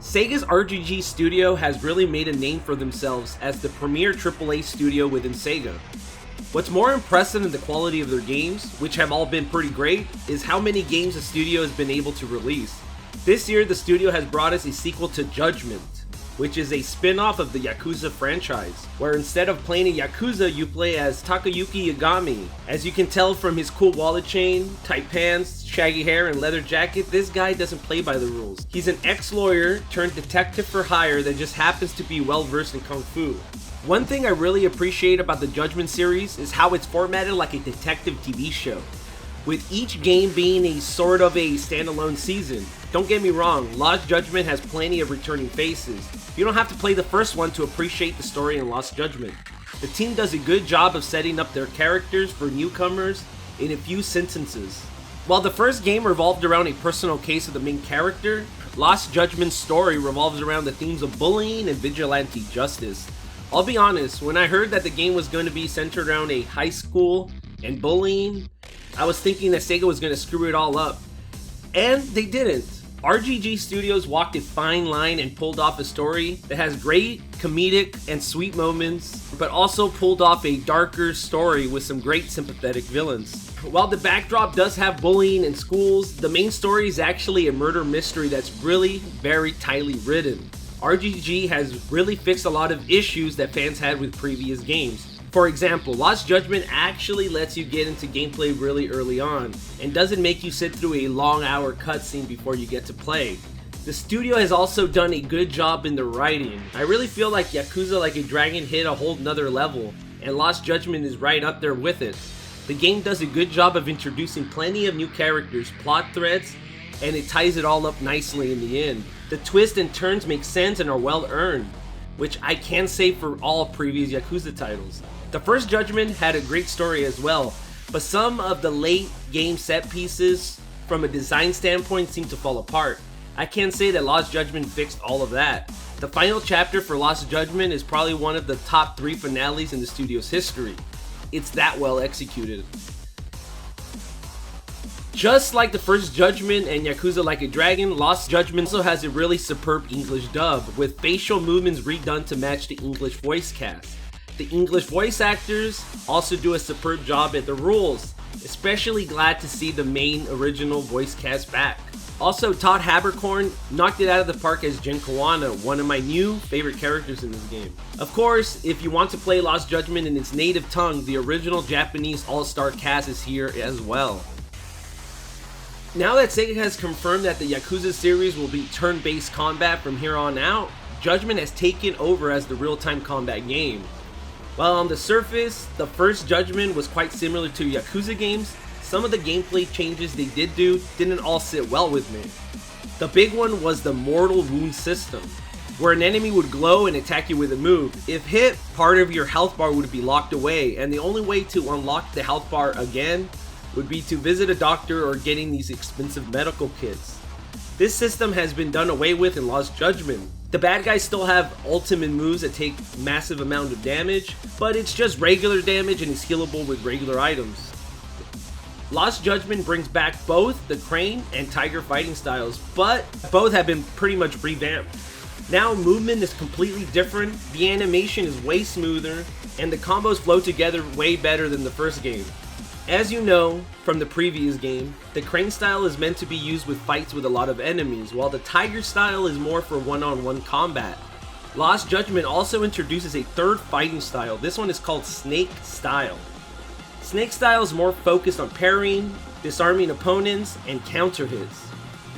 Sega's RGG studio has really made a name for themselves as the premier AAA studio within Sega. What's more impressive than the quality of their games, which have all been pretty great, is how many games the studio has been able to release. This year, the studio has brought us a sequel to Judgment, which is a spin-off of the Yakuza franchise, where instead of playing a Yakuza, you play as Takayuki Yagami. As you can tell from his cool wallet chain, tight pants, shaggy hair, and leather jacket, this guy doesn't play by the rules. He's an ex-lawyer turned detective for hire that just happens to be well-versed in Kung Fu. One thing I really appreciate about the Judgment series is how it's formatted like a detective TV show, with each game being a sort of a standalone season. Don't get me wrong, Lost Judgment has plenty of returning faces. You don't have to play the first one to appreciate the story in Lost Judgment. The team does a good job of setting up their characters for newcomers in a few sentences. While the first game revolved around a personal case of the main character, Lost Judgment's story revolves around the themes of bullying and vigilante justice. I'll be honest, when I heard that the game was going to be centered around a high school and bullying, I was thinking that Sega was going to screw it all up. And they didn't. RGG Studios walked a fine line and pulled off a story that has great comedic and sweet moments, but also pulled off a darker story with some great sympathetic villains. While the backdrop does have bullying in schools, the main story is actually a murder mystery that's really very tightly written. RGG has really fixed a lot of issues that fans had with previous games. For example, Lost Judgment actually lets you get into gameplay really early on, and doesn't make you sit through a long hour cutscene before you get to play. The studio has also done a good job in the writing. I really feel like Yakuza Like a Dragon hit a whole nother level, and Lost Judgment is right up there with it. The game does a good job of introducing plenty of new characters, plot threads, and it ties it all up nicely in the end. The twists and turns make sense and are well earned, which I can say for all previous Yakuza titles. The first Judgment had a great story as well, but some of the late game set pieces from a design standpoint seem to fall apart. I can't say that Lost Judgment fixed all of that. The final chapter for Lost Judgment is probably one of the top 3 finales in the studio's history. It's that well executed. Just like the first Judgment and Yakuza Like a Dragon, Lost Judgment also has a really superb English dub, with facial movements redone to match the English voice cast. The English voice actors also do a superb job at the rules, especially glad to see the main original voice cast back. Also, Todd Haberkorn knocked it out of the park as Jin Kawana, one of my new favorite characters in this game. Of course, if you want to play Lost Judgment in its native tongue, the original Japanese all-star cast is here as well. Now that Sega has confirmed that the Yakuza series will be turn-based combat from here on out, Judgment has taken over as the real-time combat game. While on the surface, the first Judgment was quite similar to Yakuza games, some of the gameplay changes they did do didn't all sit well with me. The big one was the mortal wound system, where an enemy would glow and attack you with a move. If hit, part of your health bar would be locked away, and the only way to unlock the health bar again would be to visit a doctor or getting these expensive medical kits. This system has been done away with in Lost Judgment. The bad guys still have ultimate moves that take massive amount of damage, but it's just regular damage and is healable with regular items. Lost Judgment brings back both the Crane and Tiger fighting styles, but both have been pretty much revamped. Now movement is completely different, the animation is way smoother, and the combos flow together way better than the first game. As you know from the previous game, the Crane style is meant to be used with fights with a lot of enemies, while the Tiger style is more for one-on-one combat. Lost Judgment also introduces a third fighting style. This one is called Snake style. Snake style is more focused on parrying, disarming opponents, and counter hits.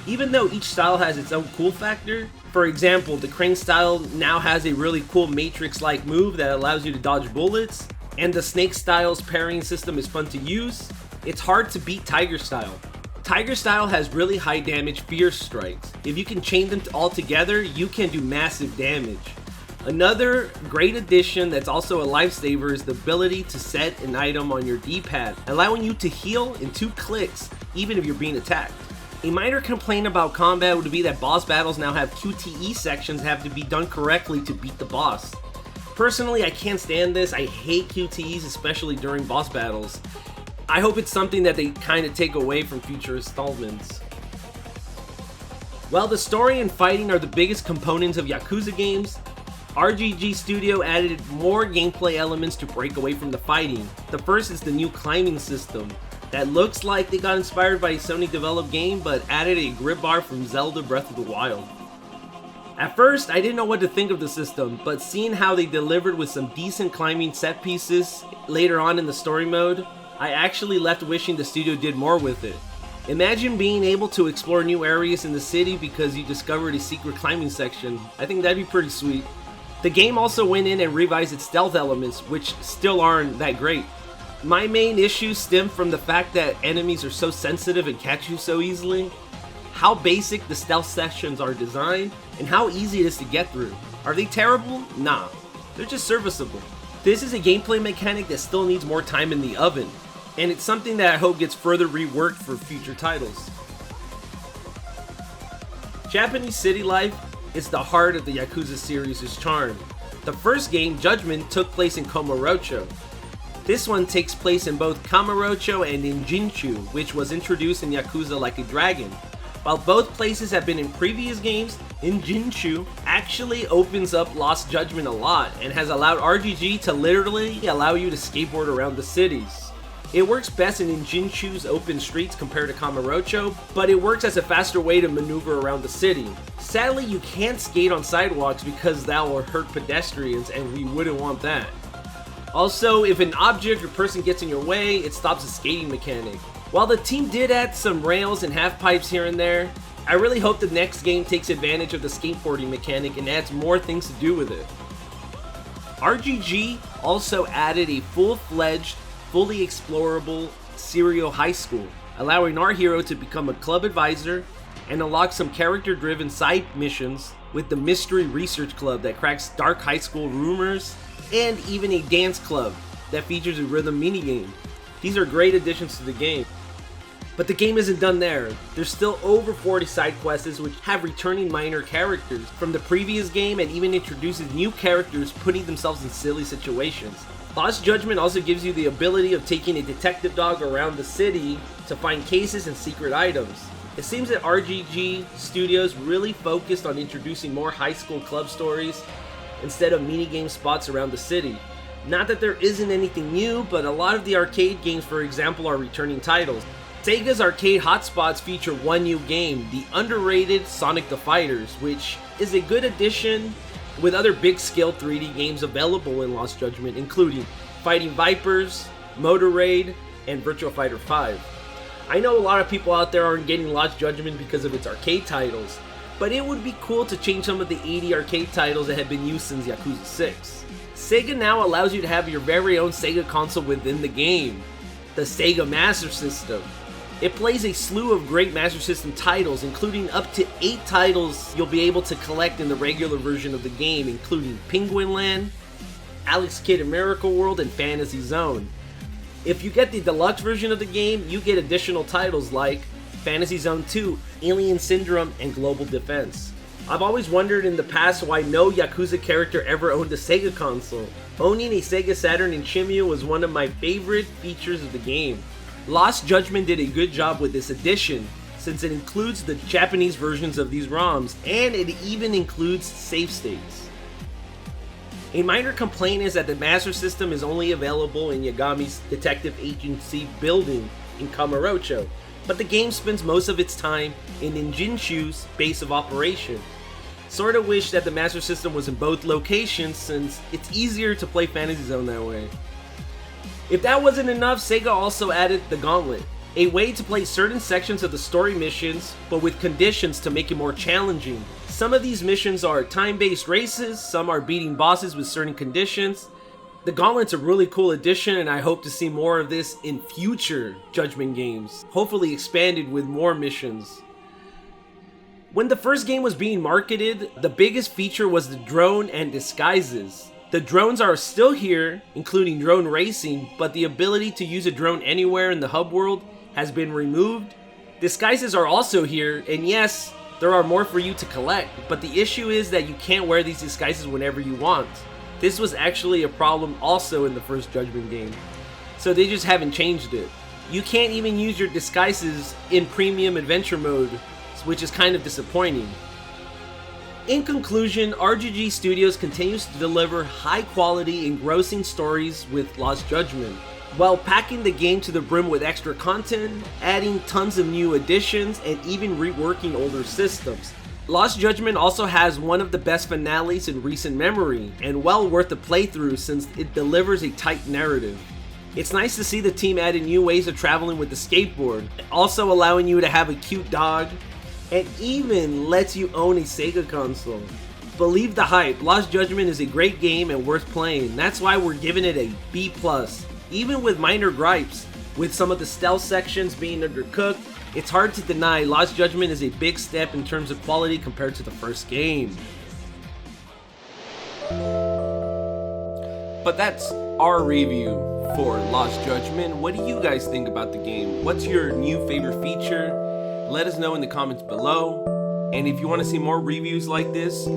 Even though each style has its own cool factor, for example, the Crane style now has a really cool Matrix-like move that allows you to dodge bullets, and the Snake style's parrying system is fun to use, it's hard to beat Tiger style. Tiger style has really high damage fierce strikes. If you can chain them all together, you can do massive damage. Another great addition that's also a lifesaver is the ability to set an item on your D-pad, allowing you to heal in 2 clicks, even if you're being attacked. A minor complaint about combat would be that boss battles now have QTE sections that have to be done correctly to beat the boss. Personally, I can't stand this. I hate QTEs, especially during boss battles. I hope it's something that they kind of take away from future installments. While the story and fighting are the biggest components of Yakuza games, RGG Studio added more gameplay elements to break away from the fighting. The first is the new climbing system that looks like they got inspired by a Sony developed game but added a grip bar from Zelda Breath of the Wild. At first, I didn't know what to think of the system, but seeing how they delivered with some decent climbing set pieces later on in the story mode, I actually left wishing the studio did more with it. Imagine being able to explore new areas in the city because you discovered a secret climbing section. I think that'd be pretty sweet. The game also went in and revised its stealth elements, which still aren't that great. My main issues stem from the fact that enemies are so sensitive and catch you so easily, how basic the stealth sections are designed, and how easy it is to get through. Are they terrible? Nah, they're just serviceable. This is a gameplay mechanic that still needs more time in the oven, and it's something that I hope gets further reworked for future titles. Japanese city life is the heart of the Yakuza series' charm. The first game, Judgment, took place in Kamurocho. This one takes place in both Kamurocho and in Jinchu, which was introduced in Yakuza Like a Dragon. While both places have been in previous games, in Jinchu actually opens up Lost Judgment a lot and has allowed RGG to literally allow you to skateboard around the cities. It works best in Jinchu's open streets compared to Kamurocho, but it works as a faster way to maneuver around the city. Sadly, you can't skate on sidewalks because that will hurt pedestrians and we wouldn't want that. Also, if an object or person gets in your way, it stops the skating mechanic. While the team did add some rails and half pipes here and there, I really hope the next game takes advantage of the skateboarding mechanic and adds more things to do with it. RGG also added a full-fledged, fully explorable serial high school, allowing our hero to become a club advisor and unlock some character-driven side missions with the Mystery Research Club that cracks dark high school rumors, and even a dance club that features a rhythm minigame. These are great additions to the game. But the game isn't done there. There's still over 40 side quests which have returning minor characters from the previous game and even introduces new characters putting themselves in silly situations. Lost Judgment also gives you the ability of taking a detective dog around the city to find cases and secret items. It seems that RGG Studios really focused on introducing more high school club stories instead of minigame spots around the city. Not that there isn't anything new, but a lot of the arcade games, for example, are returning titles. Sega's arcade hotspots feature one new game, the underrated Sonic the Fighters, which is a good addition with other big-scale 3D games available in Lost Judgment, including Fighting Vipers, Motor Raid, and Virtua Fighter 5. I know a lot of people out there aren't getting Lost Judgment because of its arcade titles, but it would be cool to change some of the 80 arcade titles that have been used since Yakuza 6. Sega now allows you to have your very own Sega console within the game, the SEGA Master System. It plays a slew of great Master System titles, including up to 8 titles you'll be able to collect in the regular version of the game, including Penguin Land, Alex Kidd in Miracle World, and Fantasy Zone. If you get the deluxe version of the game, you get additional titles like Fantasy Zone 2, Alien Syndrome, and Global Defense. I've always wondered in the past why no Yakuza character ever owned a Sega console. Owning a Sega Saturn in Chimyu was one of my favorite features of the game. Lost Judgment did a good job with this addition, since it includes the Japanese versions of these ROMs, and it even includes save states. A minor complaint is that the Master System is only available in Yagami's Detective Agency building in Kamurocho, but the game spends most of its time in Jinchu's base of operation. Sorta wish that the Master System was in both locations since it's easier to play Fantasy Zone that way. If that wasn't enough, Sega also added the Gauntlet, a way to play certain sections of the story missions, but with conditions to make it more challenging. Some of these missions are time-based races, some are beating bosses with certain conditions. The Gauntlet's a really cool addition, and I hope to see more of this in future Judgment games, hopefully expanded with more missions. When the first game was being marketed, the biggest feature was the drone and disguises. The drones are still here, including drone racing, but the ability to use a drone anywhere in the hub world has been removed. Disguises are also here, and yes, there are more for you to collect, but the issue is that you can't wear these disguises whenever you want. This was actually a problem also in the first Judgment game, so they just haven't changed it. You can't even use your disguises in premium adventure mode which is kind of disappointing. In conclusion, RGG Studios continues to deliver high-quality, engrossing stories with Lost Judgment, while packing the game to the brim with extra content, adding tons of new additions, and even reworking older systems. Lost Judgment also has one of the best finales in recent memory, and well worth a playthrough since it delivers a tight narrative. It's nice to see the team adding new ways of traveling with the skateboard, also allowing you to have a cute dog, and even lets you own a SEGA console. Believe the hype, Lost Judgment is a great game and worth playing. That's why we're giving it a B+, even with minor gripes. With some of the stealth sections being undercooked, it's hard to deny Lost Judgment is a big step in terms of quality compared to the first game. But that's our review for Lost Judgment. What do you guys think about the game? What's your new favorite feature? Let us know in the comments below. And if you want to see more reviews like this,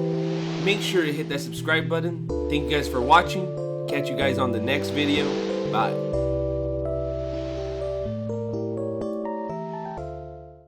make sure to hit that subscribe button. Thank you guys for watching. Catch you guys on the next video. Bye.